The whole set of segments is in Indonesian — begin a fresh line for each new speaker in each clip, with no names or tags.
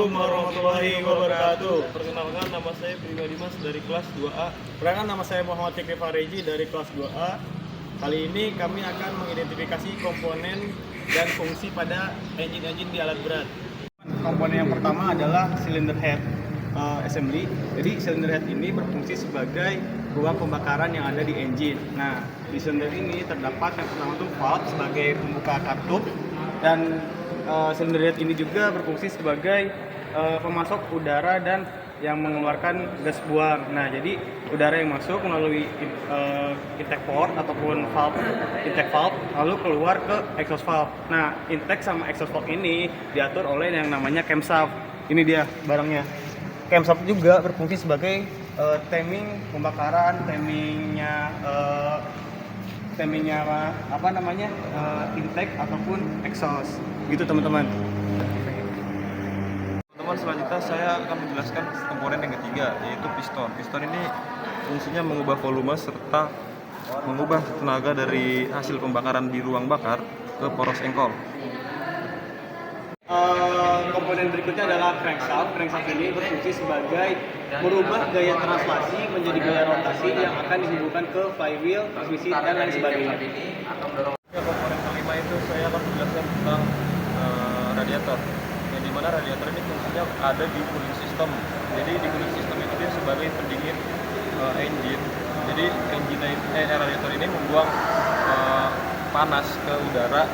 Assalamualaikum warahmatullahi wabarakatuh.
Perkenalkan, nama saya Prima Dimas dari kelas 2A.
Perkenalkan, nama saya Muhammad Fikri Fareji dari kelas 2A. Kali ini kami akan mengidentifikasi komponen dan fungsi pada engine-engine di alat berat. Komponen yang pertama adalah cylinder head assembly. Jadi cylinder head ini berfungsi sebagai ruang pembakaran yang ada di engine. Nah, di cylinder ini terdapat yang pertama itu valve sebagai pembuka katup, dan cylinder head ini juga berfungsi sebagai pemasok udara dan yang mengeluarkan gas buang. Nah, jadi udara yang masuk melalui intake port ataupun valve, intake valve, lalu keluar ke exhaust valve. Nah, intake sama exhaust valve ini diatur oleh yang namanya camshaft. Ini dia barangnya. Camshaft juga berfungsi sebagai timing pembakaran, timingnya intake ataupun exhaust. Gitu teman-teman.
Selanjutnya saya akan menjelaskan komponen yang ketiga, yaitu piston. Piston ini fungsinya mengubah volume serta mengubah tenaga dari hasil pembakaran di ruang bakar ke poros engkol.
Komponen berikutnya adalah crankshaft. Crankshaft ini berfungsi sebagai merubah gaya translasi menjadi gaya rotasi yang akan dihubungkan ke flywheel, transmisi, dan lain sebagainya.
Komponen kelima itu saya akan menjelaskan tentang radiator. Yang dimana radiator ini fungsinya ada di cooling system. Jadi di cooling system itu dia sebagai pendingin engine. Jadi radiator ini membuang panas ke udara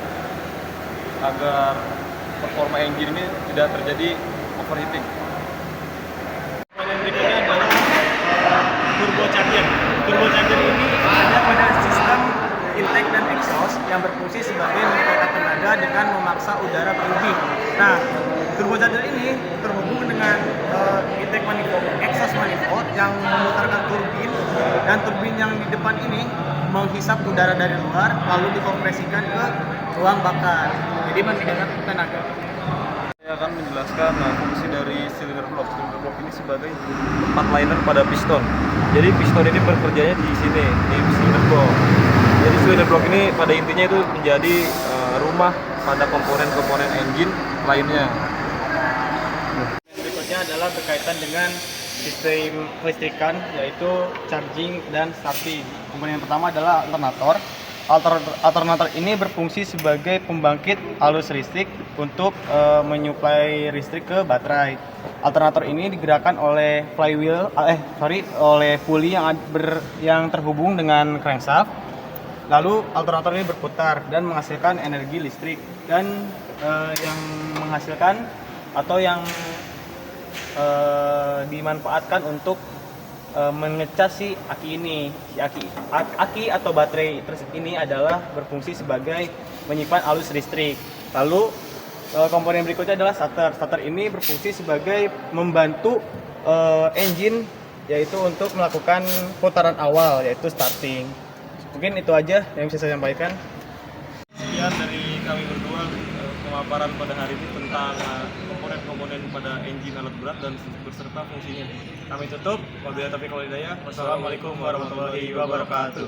agar performa engine ini tidak terjadi overheating.
Komponen berikutnya adalah turbocharger. Turbocharger ini ada pada sistem intake dan exhaust yang berfungsi sebagai meningkatkan tenaga dengan memaksa udara berlebih. Nah, turbocharger ini terhubung dengan intake manifold, exhaust manifold yang memutarkan turbin, dan turbin yang di depan ini menghisap udara dari luar lalu dikompresikan ke ruang bakar. Jadi meningkatkan tenaga.
Saya akan menjelaskan fungsi dari cylinder block. Cylinder block ini sebagai tempat liner pada piston. Jadi piston ini bekerjanya di sini, di cylinder block. Jadi cylinder block ini pada intinya itu menjadi rumah pada komponen-komponen engine lainnya.
Berikutnya adalah berkaitan dengan sistem kelistrikan, yaitu charging dan starting. Komponen yang pertama adalah alternator. Alternator ini berfungsi sebagai pembangkit arus listrik untuk menyuplai listrik ke baterai. Alternator ini digerakkan oleh oleh pulley yang terhubung dengan crankshaft. Lalu alternator ini berputar dan menghasilkan energi listrik, dan yang menghasilkan atau yang dimanfaatkan untuk mengecas si aki ini. Aki atau baterai ini adalah berfungsi sebagai menyimpan arus listrik. Lalu komponen berikutnya adalah starter. Starter ini berfungsi sebagai membantu engine, yaitu untuk melakukan putaran awal, yaitu starting. Mungkin itu aja yang bisa saya sampaikan.
Sekian dari kami berdua pemaparan pada hari ini tentang komponen-komponen pada engine alat berat dan beserta fungsinya.
Kami tutup. Wabillahi taufiq wal hidayah. Wassalamualaikum warahmatullahi wabarakatuh.